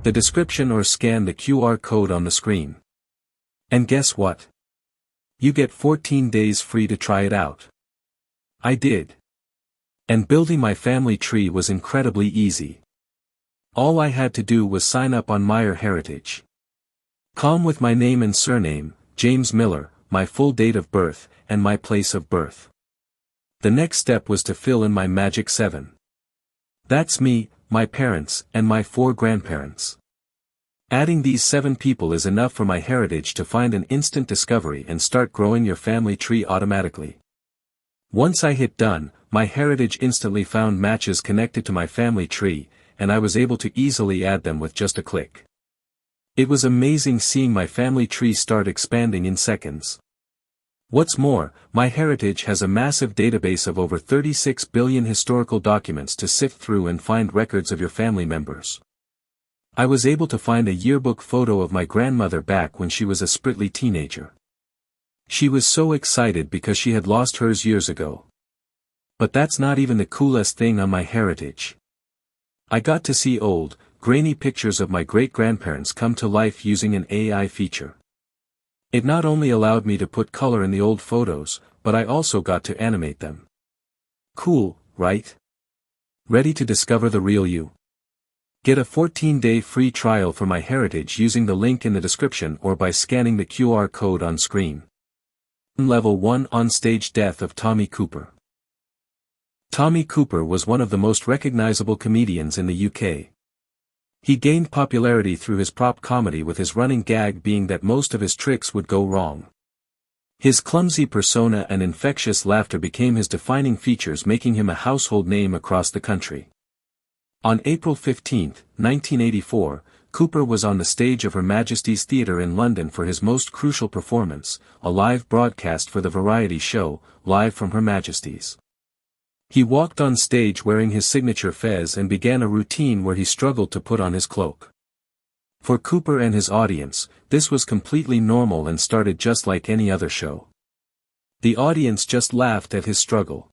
the description or scan the QR code on the screen. And guess what? You get 14 days free to try it out. I did. And building my family tree was incredibly easy. All I had to do was sign up on MyHeritage.com with my name and surname, James Miller, my full date of birth, and my place of birth. The next step was to fill in my magic 7. That's me, my parents, and my 4 grandparents. Adding these 7 people is enough for MyHeritage to find an instant discovery and start growing your family tree automatically. Once I hit done, MyHeritage instantly found matches connected to my family tree, and I was able to easily add them with just a click. It was amazing seeing my family tree start expanding in seconds. What's more, MyHeritage has a massive database of over 36 billion historical documents to sift through and find records of your family members. I was able to find a yearbook photo of my grandmother back when she was a spritly teenager. She was so excited because she had lost hers years ago. But that's not even the coolest thing on MyHeritage. I got to see old, grainy pictures of my great-grandparents come to life using an AI feature. It not only allowed me to put color in the old photos, but I also got to animate them. Cool, right? Ready to discover the real you? Get a 14-day free trial for MyHeritage using the link in the description or by scanning the QR code on screen. Level 1 On-Stage Death of Tommy Cooper. Tommy Cooper was one of the most recognizable comedians in the UK. He gained popularity through his prop comedy, with his running gag being that most of his tricks would go wrong. His clumsy persona and infectious laughter became his defining features, making him a household name across the country. On April 15, 1984, Cooper was on the stage of Her Majesty's Theatre in London for his most crucial performance, a live broadcast for the variety show, Live from Her Majesty's. He walked on stage wearing his signature fez and began a routine where he struggled to put on his cloak. For Cooper and his audience, this was completely normal and started just like any other show. The audience just laughed at his struggle.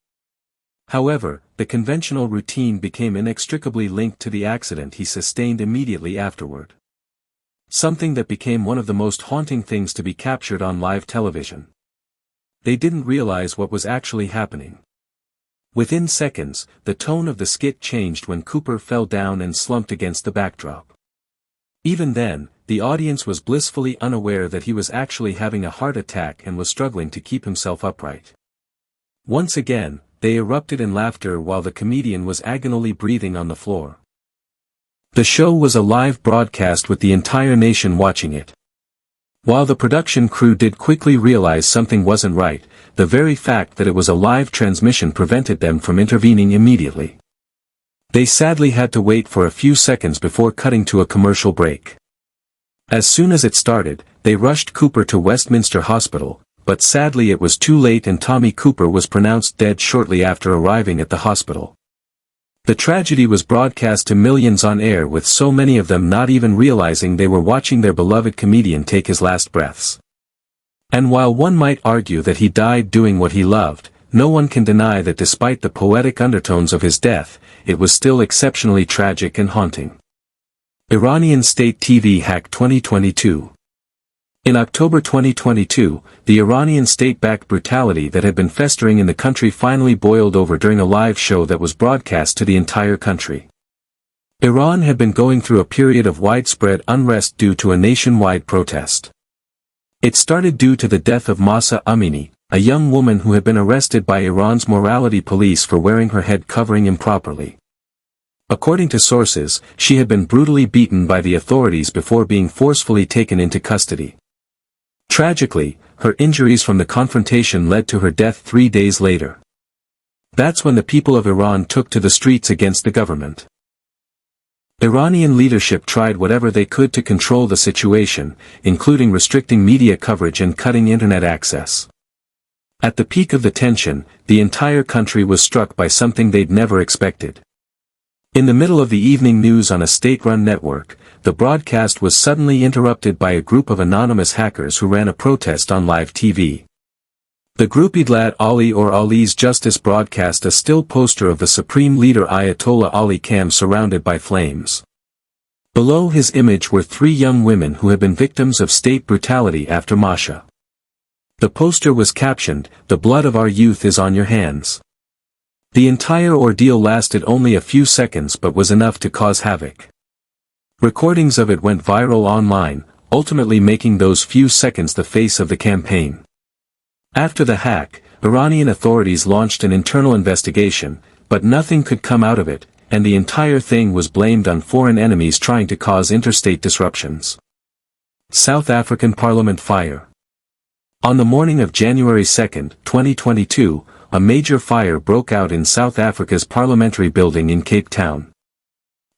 However, the conventional routine became inextricably linked to the accident he sustained immediately afterward. Something that became one of the most haunting things to be captured on live television. They didn't realize what was actually happening. Within seconds, the tone of the skit changed when Cooper fell down and slumped against the backdrop. Even then, the audience was blissfully unaware that he was actually having a heart attack and was struggling to keep himself upright. Once again, they erupted in laughter while the comedian was agonally breathing on the floor. The show was a live broadcast with the entire nation watching it. While the production crew did quickly realize something wasn't right, the very fact that it was a live transmission prevented them from intervening immediately. They sadly had to wait for a few seconds before cutting to a commercial break. As soon as it started, they rushed Cooper to Westminster Hospital, but sadly it was too late and Tommy Cooper was pronounced dead shortly after arriving at the hospital. The tragedy was broadcast to millions on air, with so many of them not even realizing they were watching their beloved comedian take his last breaths. And while one might argue that he died doing what he loved, no one can deny that despite the poetic undertones of his death, it was still exceptionally tragic and haunting. Iranian State TV Hack 2022. In October 2022, the Iranian state-backed brutality that had been festering in the country finally boiled over during a live show that was broadcast to the entire country. Iran had been going through a period of widespread unrest due to a nationwide protest. It started due to the death of Mahsa Amini, a young woman who had been arrested by Iran's morality police for wearing her head covering improperly. According to sources, she had been brutally beaten by the authorities before being forcefully taken into custody. Tragically, her injuries from the confrontation led to her death 3 days later. That's when the people of Iran took to the streets against the government. Iranian leadership tried whatever they could to control the situation, including restricting media coverage and cutting internet access. At the peak of the tension, the entire country was struck by something they'd never expected. In the middle of the evening news on a state-run network, the broadcast was suddenly interrupted by a group of anonymous hackers who ran a protest on live TV. The group Idlat Ali or Ali's Justice broadcast a still poster of the supreme leader Ayatollah Ali Khamenei surrounded by flames. Below his image were 3 young women who had been victims of state brutality after Masha. The poster was captioned, "The blood of our youth is on your hands." The entire ordeal lasted only a few seconds but was enough to cause havoc. Recordings of it went viral online, ultimately making those few seconds the face of the campaign. After the hack, Iranian authorities launched an internal investigation, but nothing could come out of it, and the entire thing was blamed on foreign enemies trying to cause interstate disruptions. South African Parliament fire. On the morning of January 2, 2022, a major fire broke out in South Africa's parliamentary building in Cape Town.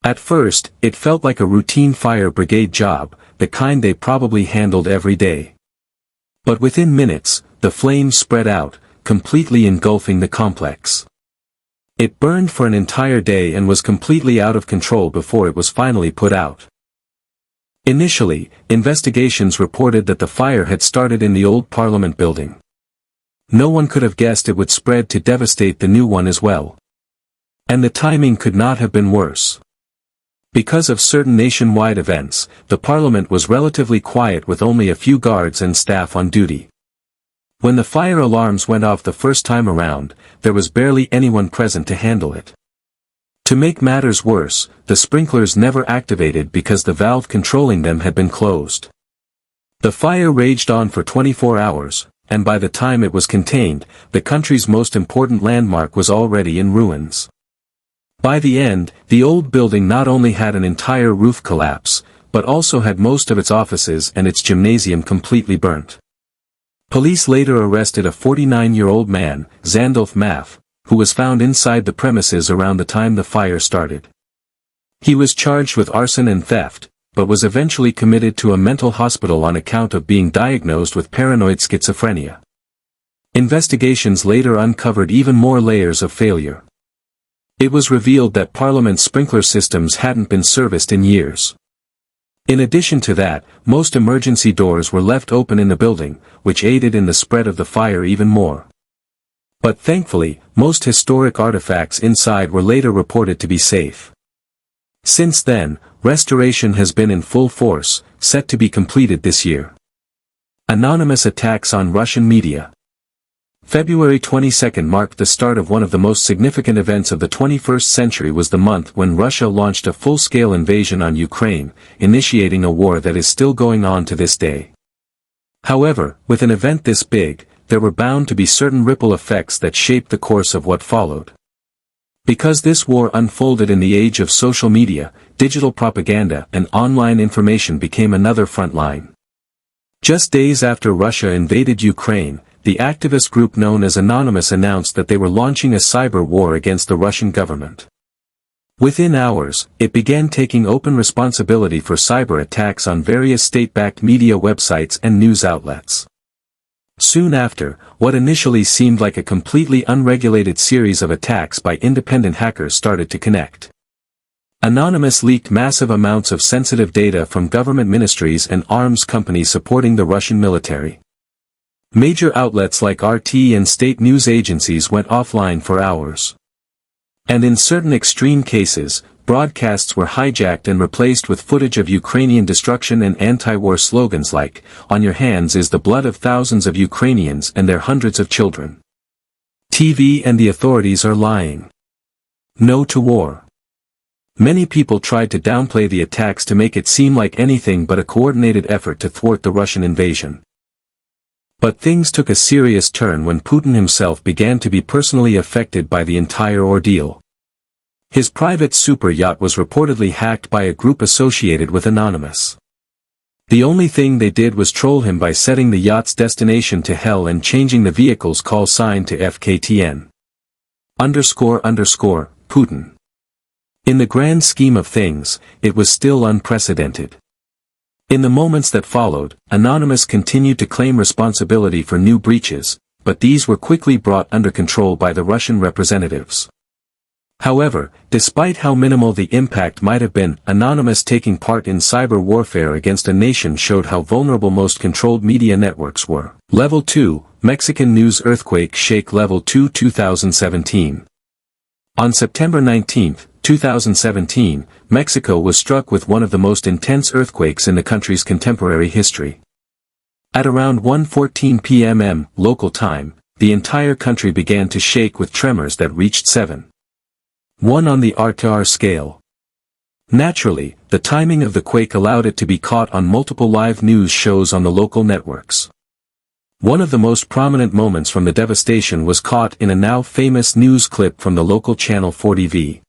At first, it felt like a routine fire brigade job, the kind they probably handled every day. But within minutes, the flames spread out, completely engulfing the complex. It burned for an entire day and was completely out of control before it was finally put out. Initially, investigations reported that the fire had started in the old Parliament building. No one could have guessed it would spread to devastate the new one as well. And the timing could not have been worse. Because of certain nationwide events, the Parliament was relatively quiet with only a few guards and staff on duty. When the fire alarms went off the first time around, there was barely anyone present to handle it. To make matters worse, the sprinklers never activated because the valve controlling them had been closed. The fire raged on for 24 hours, and by the time it was contained, the country's most important landmark was already in ruins. By the end, the old building not only had an entire roof collapse, but also had most of its offices and its gymnasium completely burnt. Police later arrested a 49-year-old man, Zandulf Maf, who was found inside the premises around the time the fire started. He was charged with arson and theft, but was eventually committed to a mental hospital on account of being diagnosed with paranoid schizophrenia. Investigations later uncovered even more layers of failure. It was revealed that Parliament's sprinkler systems hadn't been serviced in years. In addition to that, most emergency doors were left open in the building, which aided in the spread of the fire even more. But thankfully, most historic artifacts inside were later reported to be safe. Since then, restoration has been in full force, set to be completed this year. Anonymous attacks on Russian media. February 22 marked the start of one of the most significant events of the 21st century. Was the month when Russia launched a full-scale invasion on Ukraine, initiating a war that is still going on to this day. However, with an event this big, there were bound to be certain ripple effects that shaped the course of what followed. Because this war unfolded in the age of social media, digital propaganda and online information became another front line. Just days after Russia invaded Ukraine, the activist group known as Anonymous announced that they were launching a cyber war against the Russian government. Within hours, it began taking open responsibility for cyber attacks on various state-backed media websites and news outlets. Soon after, what initially seemed like a completely unregulated series of attacks by independent hackers started to connect. Anonymous leaked massive amounts of sensitive data from government ministries and arms companies supporting the Russian military. Major outlets like RT and state news agencies went offline for hours. And in certain extreme cases, broadcasts were hijacked and replaced with footage of Ukrainian destruction and anti-war slogans like, "On your hands is the blood of thousands of Ukrainians and their hundreds of children. TV and the authorities are lying. No to war." Many people tried to downplay the attacks to make it seem like anything but a coordinated effort to thwart the Russian invasion. But things took a serious turn when Putin himself began to be personally affected by the entire ordeal. His private super yacht was reportedly hacked by a group associated with Anonymous. The only thing they did was troll him by setting the yacht's destination to hell and changing the vehicle's call sign to FKTN. Putin. In the grand scheme of things, it was still unprecedented. In the moments that followed, Anonymous continued to claim responsibility for new breaches, but these were quickly brought under control by the Russian representatives. However, despite how minimal the impact might have been, anonymous taking part in cyber warfare against a nation showed how vulnerable most controlled media networks were. Level 2, Mexican News Earthquake Shake Level 2 2017. On September 19, 2017, Mexico was struck with one of the most intense earthquakes in the country's contemporary history. At around 1:14 p.m. local time, the entire country began to shake with tremors that reached 7.1 on the Richter scale. Naturally, the timing of the quake allowed it to be caught on multiple live news shows on the local networks. One of the most prominent moments from the devastation was caught in a now famous news clip from the local channel 40V.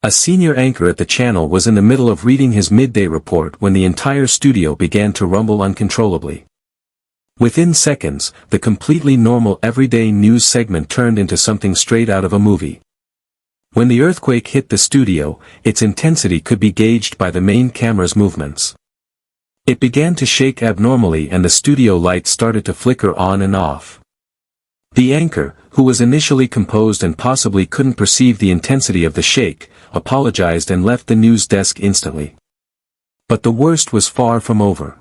A senior anchor at the channel was in the middle of reading his midday report when the entire studio began to rumble uncontrollably. Within seconds, the completely normal everyday news segment turned into something straight out of a movie. When the earthquake hit the studio, its intensity could be gauged by the main camera's movements. It began to shake abnormally and the studio lights started to flicker on and off. The anchor, who was initially composed and possibly couldn't perceive the intensity of the shake, apologized and left the news desk instantly. But the worst was far from over.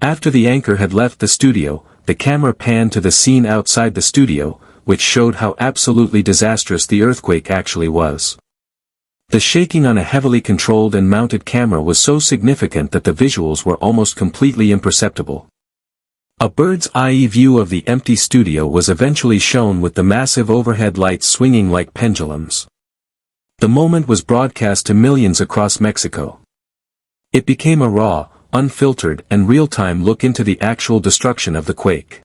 After the anchor had left the studio, the camera panned to the scene outside the studio, which showed how absolutely disastrous the earthquake actually was. The shaking on a heavily controlled and mounted camera was so significant that the visuals were almost completely imperceptible. A bird's-eye view of the empty studio was eventually shown with the massive overhead lights swinging like pendulums. The moment was broadcast to millions across Mexico. It became a raw, unfiltered and real-time look into the actual destruction of the quake.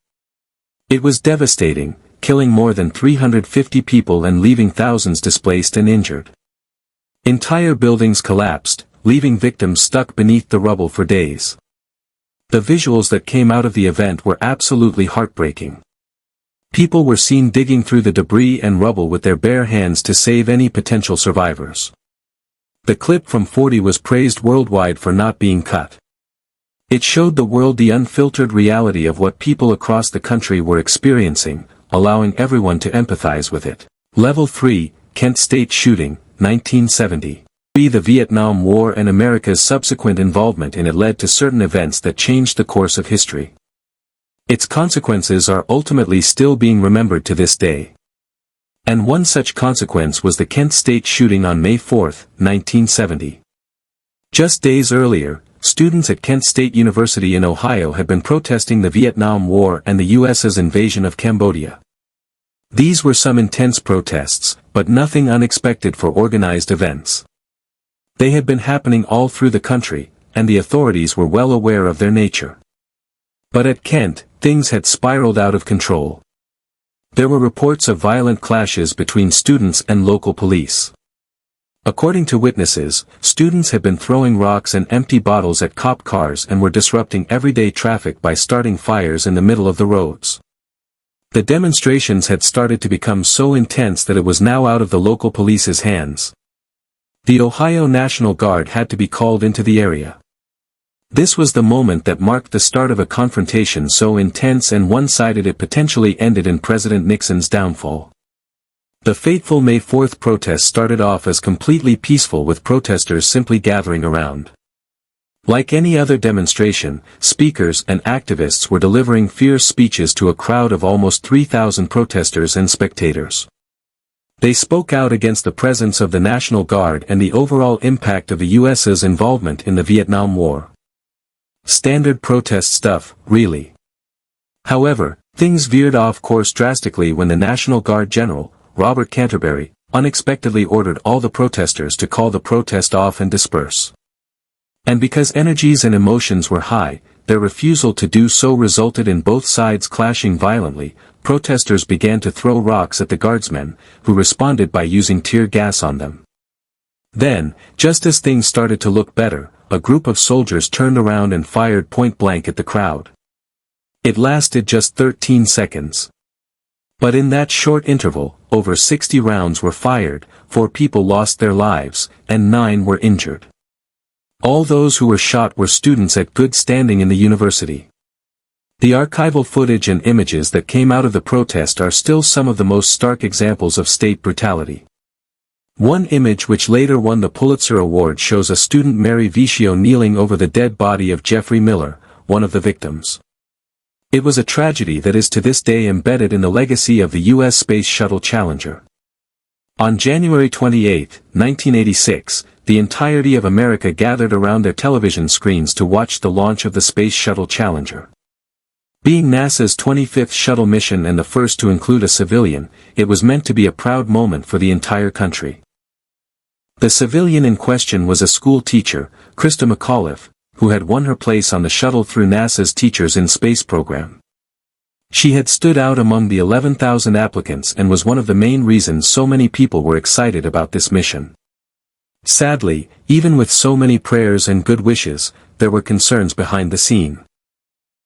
It was devastating, killing more than 350 people and leaving thousands displaced and injured. Entire buildings collapsed, leaving victims stuck beneath the rubble for days. The visuals that came out of the event were absolutely heartbreaking. People were seen digging through the debris and rubble with their bare hands to save any potential survivors. The clip from 40 was praised worldwide for not being cut. It showed the world the unfiltered reality of what people across the country were experiencing, allowing everyone to empathize with it. Level 3, Kent State Shooting, 1970. The Vietnam War and America's subsequent involvement in it led to certain events that changed the course of history. Its consequences are ultimately still being remembered to this day. And one such consequence was the Kent State shooting on May 4, 1970. Just days earlier, students at Kent State University in Ohio had been protesting the Vietnam War and the US's invasion of Cambodia. These were some intense protests, but nothing unexpected for organized events. They had been happening all through the country, and the authorities were well aware of their nature. But at Kent, things had spiraled out of control. There were reports of violent clashes between students and local police. According to witnesses, students had been throwing rocks and empty bottles at cop cars and were disrupting everyday traffic by starting fires in the middle of the roads. The demonstrations had started to become so intense that it was now out of the local police's hands. The Ohio National Guard had to be called into the area. This was the moment that marked the start of a confrontation so intense and one-sided it potentially ended in President Nixon's downfall. The fateful May 4th protest started off as completely peaceful with protesters simply gathering around. Like any other demonstration, speakers and activists were delivering fierce speeches to a crowd of almost 3,000 protesters and spectators. They spoke out against the presence of the National Guard and the overall impact of the US's involvement in the Vietnam War. Standard protest stuff, really. However, things veered off course drastically when the National Guard General, Robert Canterbury, unexpectedly ordered all the protesters to call the protest off and disperse. And because energies and emotions were high, their refusal to do so resulted in both sides clashing violently. Protesters began to throw rocks at the guardsmen, who responded by using tear gas on them. Then, just as things started to look better, a group of soldiers turned around and fired point-blank at the crowd. It lasted just 13 seconds. But in that short interval, over 60 rounds were fired, 4 people lost their lives, and 9 were injured. All those who were shot were students at good standing in the university. The archival footage and images that came out of the protest are still some of the most stark examples of state brutality. One image which later won the Pulitzer Award shows a student Mary Vicio kneeling over the dead body of Jeffrey Miller, one of the victims. It was a tragedy that is to this day embedded in the legacy of the U.S. Space Shuttle Challenger. On January 28, 1986, the entirety of America gathered around their television screens to watch the launch of the Space Shuttle Challenger. Being NASA's 25th shuttle mission and the first to include a civilian, it was meant to be a proud moment for the entire country. The civilian in question was a school teacher, Krista McAuliffe, who had won her place on the shuttle through NASA's Teachers in Space program. She had stood out among the 11,000 applicants and was one of the main reasons so many people were excited about this mission. Sadly, even with so many prayers and good wishes, there were concerns behind the scene.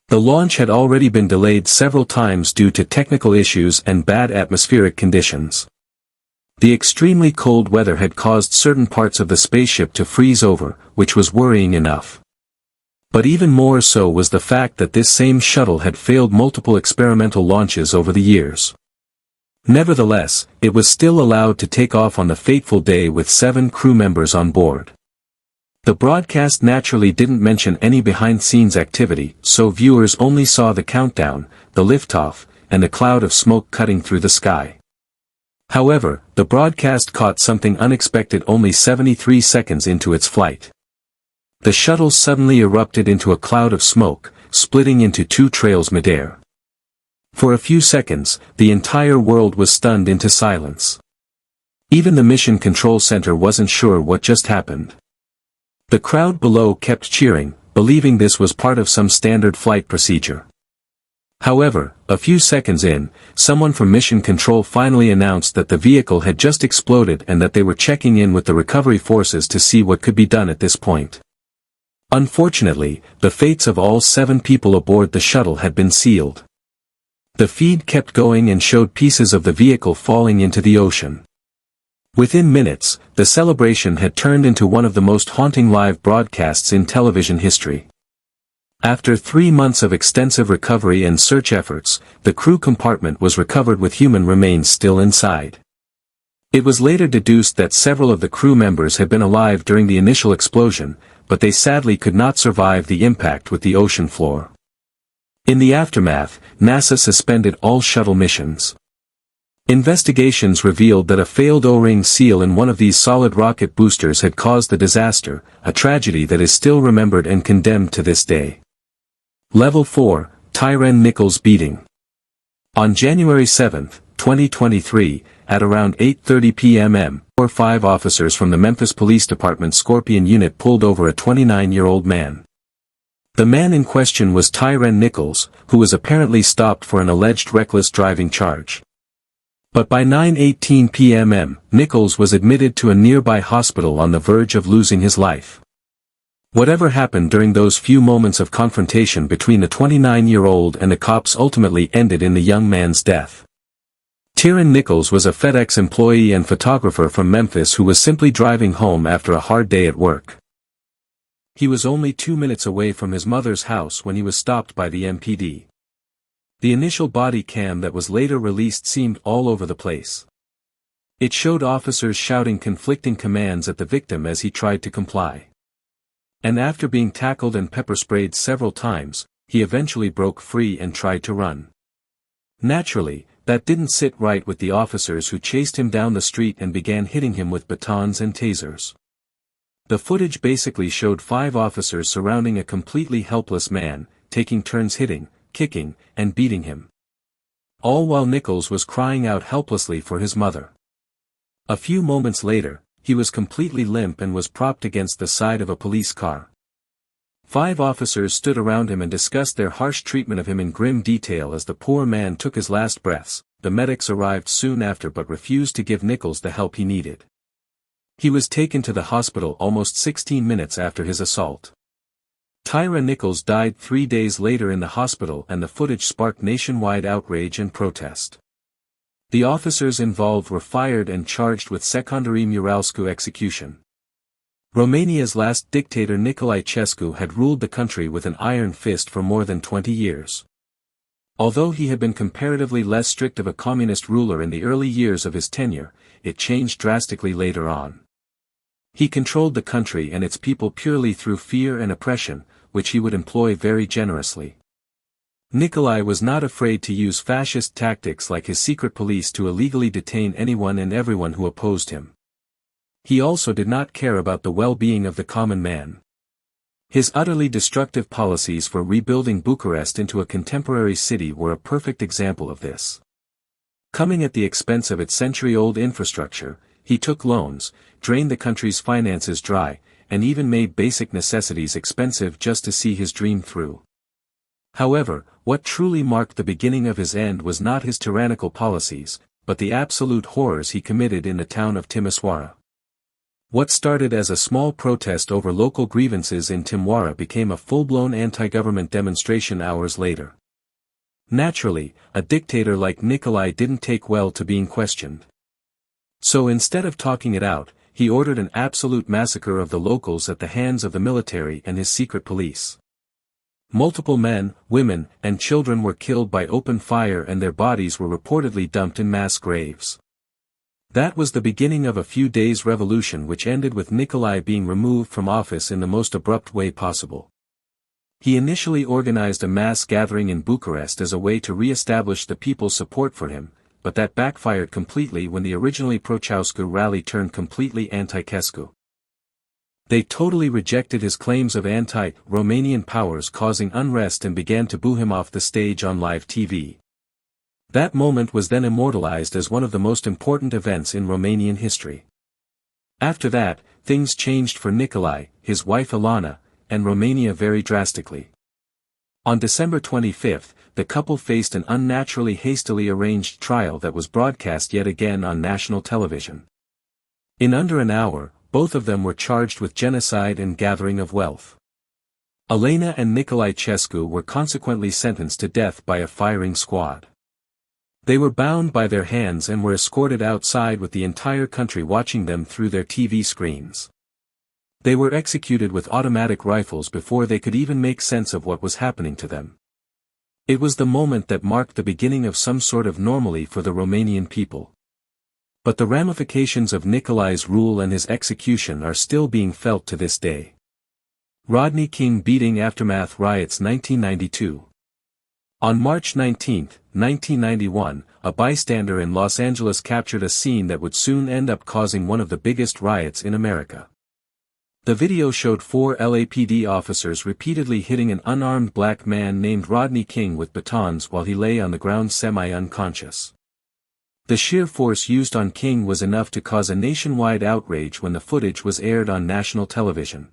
The launch had already been delayed several times due to technical issues and bad atmospheric conditions. The extremely cold weather had caused certain parts of the spaceship to freeze over, which was worrying enough. But even more so was the fact that this same shuttle had failed multiple experimental launches over the years. Nevertheless, it was still allowed to take off on the fateful day with 7 crew members on board. The broadcast naturally didn't mention any behind-the-scenes activity, so viewers only saw the countdown, the liftoff, and the cloud of smoke cutting through the sky. However, the broadcast caught something unexpected only 73 seconds into its flight. The shuttle suddenly erupted into a cloud of smoke, splitting into 2 trails midair. For a few seconds, the entire world was stunned into silence. Even the Mission Control Center wasn't sure what just happened. The crowd below kept cheering, believing this was part of some standard flight procedure. However, a few seconds in, someone from Mission Control finally announced that the vehicle had just exploded and that they were checking in with the recovery forces to see what could be done at this point. Unfortunately, the fates of all 7 people aboard the shuttle had been sealed. The feed kept going and showed pieces of the vehicle falling into the ocean. Within minutes, the celebration had turned into one of the most haunting live broadcasts in television history. After 3 months of extensive recovery and search efforts, the crew compartment was recovered with human remains still inside. It was later deduced that several of the crew members had been alive during the initial explosion, but they sadly could not survive the impact with the ocean floor. In the aftermath, NASA suspended all shuttle missions. Investigations revealed that a failed O-ring seal in one of these solid rocket boosters had caused the disaster, a tragedy that is still remembered and condemned to this day. Level 4, Tyren Nichols beating. On January 7, 2023, at around 8:30 p.m. 5 officers from the Memphis Police Department Scorpion Unit pulled over a 29-year-old man. The man in question was Tyren Nichols, who was apparently stopped for an alleged reckless driving charge. But by 9:18 p.m. Nichols was admitted to a nearby hospital on the verge of losing his life. Whatever happened during those few moments of confrontation between the 29-year-old and the cops ultimately ended in the young man's death. Tyren Nichols was a FedEx employee and photographer from Memphis who was simply driving home after a hard day at work. He was only 2 minutes away from his mother's house when he was stopped by the MPD. The initial body cam that was later released seemed all over the place. It showed officers shouting conflicting commands at the victim as he tried to comply. And after being tackled and pepper-sprayed several times, he eventually broke free and tried to run. Naturally, that didn't sit right with the officers who chased him down the street and began hitting him with batons and tasers. The footage basically showed 5 officers surrounding a completely helpless man, taking turns hitting, kicking, and beating him. All while Nichols was crying out helplessly for his mother. A few moments later, he was completely limp and was propped against the side of a police car. 5 officers stood around him and discussed their harsh treatment of him in grim detail as the poor man took his last breaths. The medics arrived soon after but refused to give Nichols the help he needed. He was taken to the hospital almost 16 minutes after his assault. Tyren Nichols died 3 days later in the hospital and the footage sparked nationwide outrage and protest. The officers involved were fired and charged with secondary Muralscu execution. Romania's last dictator Nicolae Ceausescu had ruled the country with an iron fist for more than 20 years. Although he had been comparatively less strict of a communist ruler in the early years of his tenure, it changed drastically later on. He controlled the country and its people purely through fear and oppression, which he would employ very generously. Nikolai was not afraid to use fascist tactics like his secret police to illegally detain anyone and everyone who opposed him. He also did not care about the well-being of the common man. His utterly destructive policies for rebuilding Bucharest into a contemporary city were a perfect example of this. Coming at the expense of its century-old infrastructure, he took loans, drained the country's finances dry, and even made basic necessities expensive just to see his dream through. However, what truly marked the beginning of his end was not his tyrannical policies, but the absolute horrors he committed in the town of Timisoara. What started as a small protest over local grievances in Timisoara became a full-blown anti-government demonstration hours later. Naturally, a dictator like Nikolai didn't take well to being questioned. So instead of talking it out, he ordered an absolute massacre of the locals at the hands of the military and his secret police. Multiple men, women, and children were killed by open fire and their bodies were reportedly dumped in mass graves. That was the beginning of a few days' revolution which ended with Nikolai being removed from office in the most abrupt way possible. He initially organized a mass gathering in Bucharest as a way to re-establish the people's support for him, but that backfired completely when the originally pro-Ceausescu rally turned completely anti-Ceausescu. They totally rejected his claims of anti-Romanian powers, causing unrest, and began to boo him off the stage on live TV. That moment was then immortalized as one of the most important events in Romanian history. After that, things changed for Nikolai, his wife Ilana, and Romania very drastically. On December 25, the couple faced an unnaturally hastily arranged trial that was broadcast yet again on national television. In under an hour, both of them were charged with genocide and gathering of wealth. Elena and Nicolae Ceausescu were consequently sentenced to death by a firing squad. They were bound by their hands and were escorted outside with the entire country watching them through their TV screens. They were executed with automatic rifles before they could even make sense of what was happening to them. It was the moment that marked the beginning of some sort of normality for the Romanian people. But the ramifications of Nikolai's rule and his execution are still being felt to this day. Rodney King beating aftermath riots 1992. On March 19, 1991, a bystander in Los Angeles captured a scene that would soon end up causing one of the biggest riots in America. The video showed 4 LAPD officers repeatedly hitting an unarmed black man named Rodney King with batons while he lay on the ground semi-unconscious. The sheer force used on King was enough to cause a nationwide outrage when the footage was aired on national television.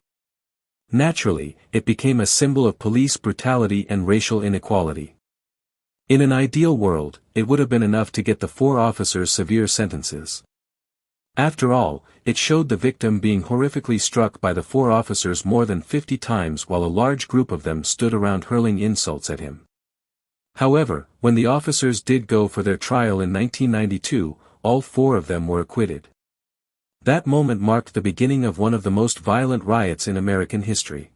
Naturally, it became a symbol of police brutality and racial inequality. In an ideal world, it would have been enough to get the 4 officers severe sentences. After all, it showed the victim being horrifically struck by the 4 officers more than 50 times while a large group of them stood around hurling insults at him. However, when the officers did go for their trial in 1992, all 4 of them were acquitted. That moment marked the beginning of one of the most violent riots in American history.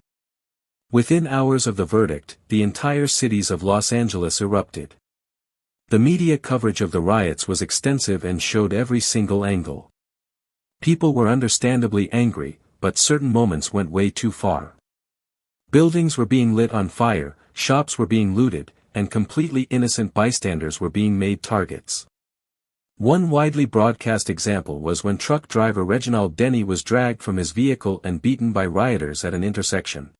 Within hours of the verdict, the entire cities of Los Angeles erupted. The media coverage of the riots was extensive and showed every single angle. People were understandably angry, but certain moments went way too far. Buildings were being lit on fire, shops were being looted, and completely innocent bystanders were being made targets. One widely broadcast example was when truck driver Reginald Denny was dragged from his vehicle and beaten by rioters at an intersection.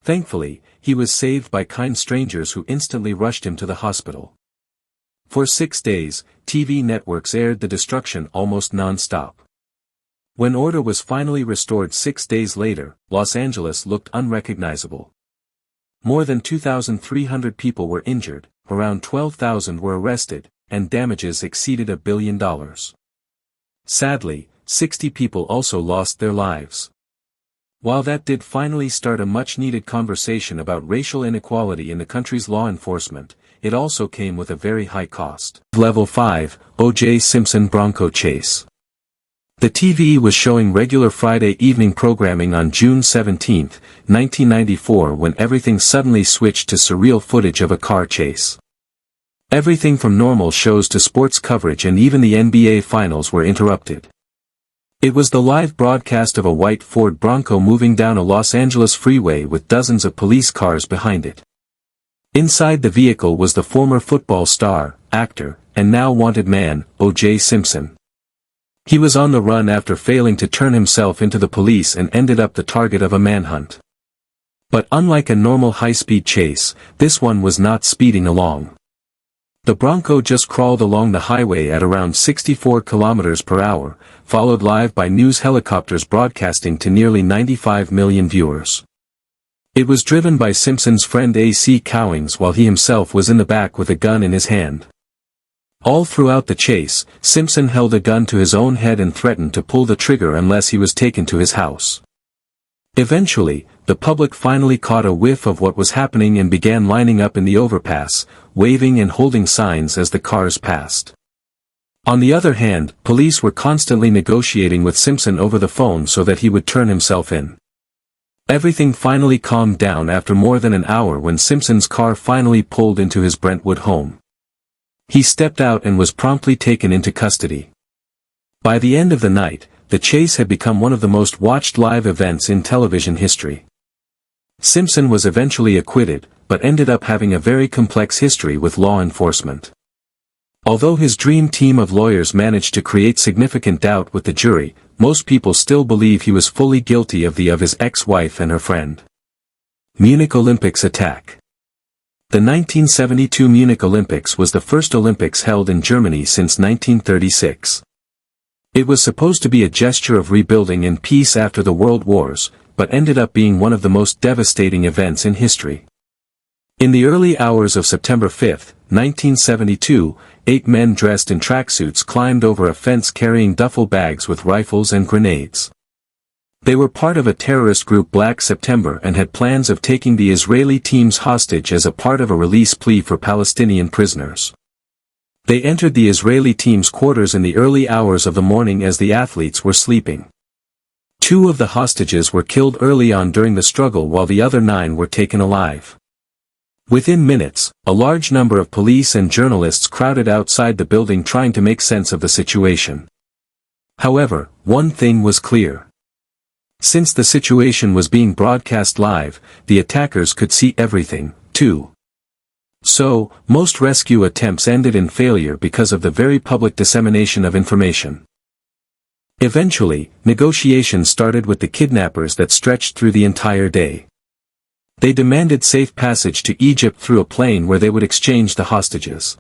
Thankfully, he was saved by kind strangers who instantly rushed him to the hospital. For 6 days, TV networks aired the destruction almost non-stop. When order was finally restored 6 days later, Los Angeles looked unrecognizable. More than 2,300 people were injured, around 12,000 were arrested, and damages exceeded $1 billion. Sadly, 60 people also lost their lives. While that did finally start a much-needed conversation about racial inequality in the country's law enforcement, it also came with a very high cost. Level 5, O.J. Simpson Bronco Chase. The TV was showing regular Friday evening programming on June 17, 1994, when everything suddenly switched to surreal footage of a car chase. Everything from normal shows to sports coverage and even the NBA Finals were interrupted. It was the live broadcast of a white Ford Bronco moving down a Los Angeles freeway with dozens of police cars behind it. Inside the vehicle was the former football star, actor, and now wanted man, O.J. Simpson. He was on the run after failing to turn himself into the police and ended up the target of a manhunt. But unlike a normal high-speed chase, this one was not speeding along. The Bronco just crawled along the highway at around 64 kilometers per hour, followed live by news helicopters broadcasting to nearly 95 million viewers. It was driven by Simpson's friend A.C. Cowings while he himself was in the back with a gun in his hand. All throughout the chase, Simpson held a gun to his own head and threatened to pull the trigger unless he was taken to his house. Eventually, the public finally caught a whiff of what was happening and began lining up in the overpass, waving and holding signs as the cars passed. On the other hand, police were constantly negotiating with Simpson over the phone so that he would turn himself in. Everything finally calmed down after more than an hour when Simpson's car finally pulled into his Brentwood home. He stepped out and was promptly taken into custody. By the end of the night, the chase had become one of the most watched live events in television history. Simpson was eventually acquitted, but ended up having a very complex history with law enforcement. Although his dream team of lawyers managed to create significant doubt with the jury, most people still believe he was fully guilty of his ex-wife and her friend. Munich Olympics attack. The 1972 Munich Olympics was the first Olympics held in Germany since 1936. It was supposed to be a gesture of rebuilding and peace after the World Wars, but ended up being one of the most devastating events in history. In the early hours of September 5, 1972, 8 men dressed in tracksuits climbed over a fence carrying duffel bags with rifles and grenades. They were part of a terrorist group Black September and had plans of taking the Israeli teams hostage as a part of a release plea for Palestinian prisoners. They entered the Israeli team's quarters in the early hours of the morning as the athletes were sleeping. 2 of the hostages were killed early on during the struggle while the other 9 were taken alive. Within minutes, a large number of police and journalists crowded outside the building trying to make sense of the situation. However, one thing was clear. Since the situation was being broadcast live, the attackers could see everything, too. So, most rescue attempts ended in failure because of the very public dissemination of information. Eventually, negotiations started with the kidnappers that stretched through the entire day. They demanded safe passage to Egypt through a plane where they would exchange the hostages.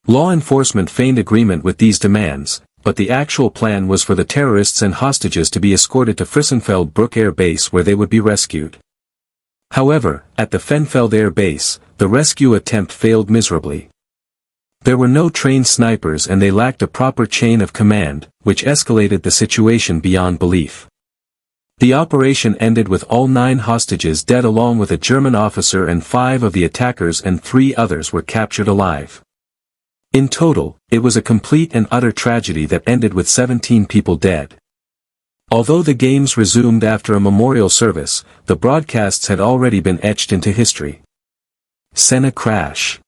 Law enforcement feigned agreement with these demands, but the actual plan was for the terrorists and hostages to be escorted to Frissenfeld Brook Air Base where they would be rescued. However, at the Fenfeld Air Base, the rescue attempt failed miserably. There were no trained snipers and they lacked a proper chain of command, which escalated the situation beyond belief. The operation ended with all 9 hostages dead along with a German officer and 5 of the attackers and 3 others were captured alive. In total, it was a complete and utter tragedy that ended with 17 people dead. Although the games resumed after a memorial service, the broadcasts had already been etched into history. Senna crash.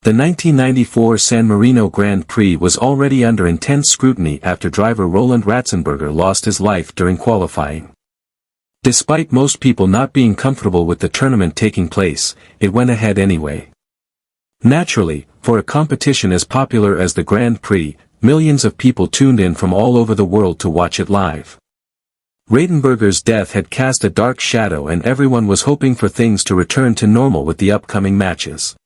The 1994 San Marino Grand Prix was already under intense scrutiny after driver Roland Ratzenberger lost his life during qualifying. Despite most people not being comfortable with the tournament taking place, it went ahead anyway. Naturally, for a competition as popular as the Grand Prix, millions of people tuned in from all over the world to watch it live. Ratzenberger's death had cast a dark shadow and everyone was hoping for things to return to normal with the upcoming matches.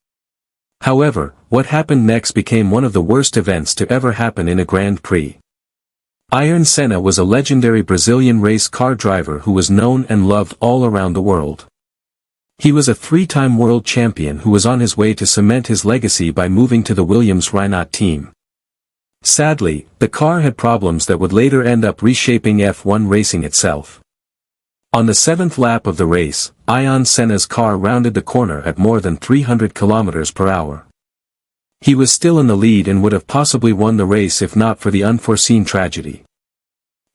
However, what happened next became one of the worst events to ever happen in a Grand Prix. Ayrton Senna was a legendary Brazilian race car driver who was known and loved all around the world. He was a 3-time world champion who was on his way to cement his legacy by moving to the Williams-Renault team. Sadly, the car had problems that would later end up reshaping F1 racing itself. On the 7th lap of the race, Ayrton Senna's car rounded the corner at more than 300 km per hour. He was still in the lead and would have possibly won the race if not for the unforeseen tragedy.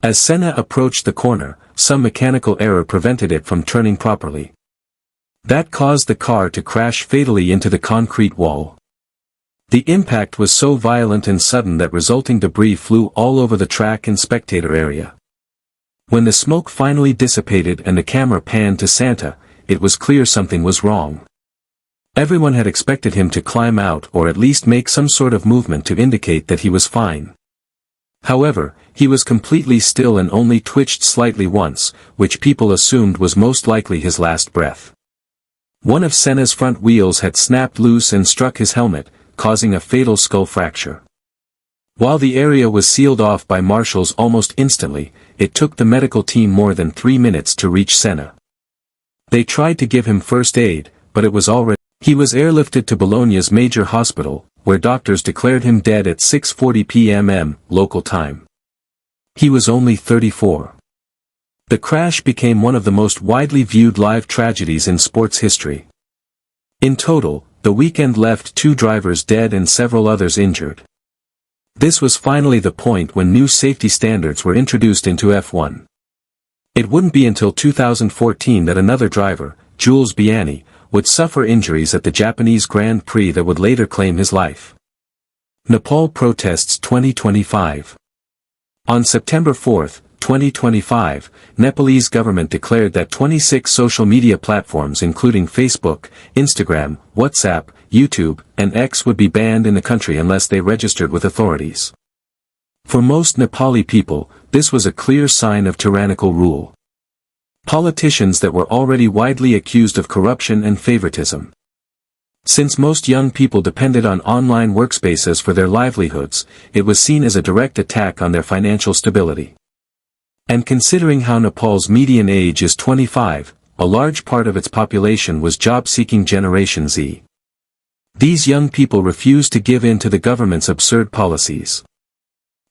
As Senna approached the corner, some mechanical error prevented it from turning properly. That caused the car to crash fatally into the concrete wall. The impact was so violent and sudden that resulting debris flew all over the track and spectator area. When the smoke finally dissipated and the camera panned to Santa, it was clear something was wrong. Everyone had expected him to climb out or at least make some sort of movement to indicate that he was fine. However, he was completely still and only twitched slightly once, which people assumed was most likely his last breath. One of Senna's front wheels had snapped loose and struck his helmet, causing a fatal skull fracture. While the area was sealed off by marshals almost instantly, it took the medical team more than 3 minutes to reach Senna. They tried to give him first aid, but it was already. He was airlifted to Bologna's major hospital, where doctors declared him dead at 6:40 p.m. local time. He was only 34. The crash became one of the most widely viewed live tragedies in sports history. In total, the weekend left 2 drivers dead and several others injured. This was finally the point when new safety standards were introduced into F1. It wouldn't be until 2014 that another driver, Jules Bianchi, would suffer injuries at the Japanese Grand Prix that would later claim his life. Nepal protests 2025. On September 4, 2025, Nepalese government declared that 26 social media platforms including Facebook, Instagram, WhatsApp, YouTube, and X would be banned in the country unless they registered with authorities. For most Nepali people, this was a clear sign of tyrannical rule. Politicians that were already widely accused of corruption and favoritism. Since most young people depended on online workspaces for their livelihoods, it was seen as a direct attack on their financial stability. And considering how Nepal's median age is 25, a large part of its population was job-seeking Generation Z. These young people refused to give in to the government's absurd policies.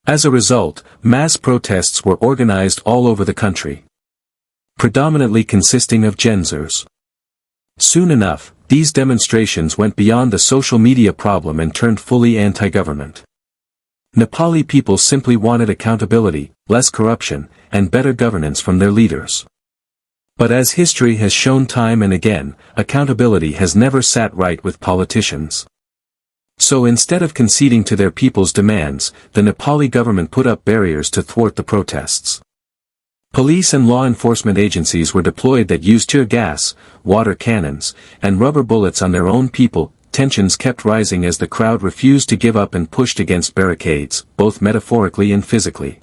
As a result, mass protests were organized all over the country, predominantly consisting of Gen Zers. Soon enough, these demonstrations went beyond the social media problem and turned fully anti-government. Nepali people simply wanted accountability, less corruption, and better governance from their leaders. But as history has shown time and again, accountability has never sat right with politicians. So instead of conceding to their people's demands, the Nepali government put up barriers to thwart the protests. Police and law enforcement agencies were deployed that used tear gas, water cannons, and rubber bullets on their own people. Tensions kept rising as the crowd refused to give up and pushed against barricades, both metaphorically and physically.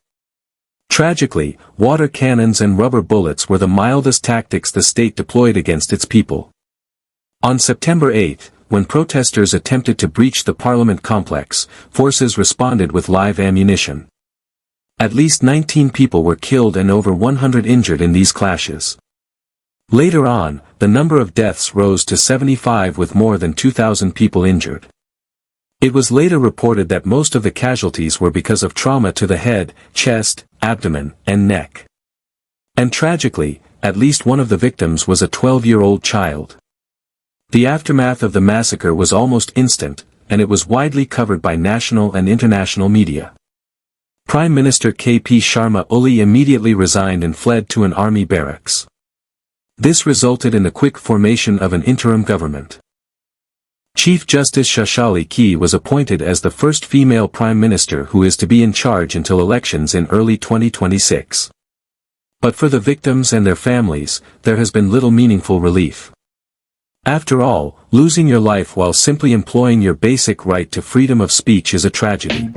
Tragically, water cannons and rubber bullets were the mildest tactics the state deployed against its people. On September 8, when protesters attempted to breach the parliament complex, forces responded with live ammunition. At least 19 people were killed and over 100 injured in these clashes. Later on, the number of deaths rose to 75 with more than 2,000 people injured. It was later reported that most of the casualties were because of trauma to the head, chest, abdomen, and neck. And tragically, at least one of the victims was a 12-year-old child. The aftermath of the massacre was almost instant, and it was widely covered by national and international media. Prime Minister K.P. Sharma Oli immediately resigned and fled to an army barracks. This resulted in the quick formation of an interim government. Chief Justice Shashali Key was appointed as the first female prime minister who is to be in charge until elections in early 2026. But for the victims and their families, there has been little meaningful relief. After all, losing your life while simply employing your basic right to freedom of speech is a tragedy.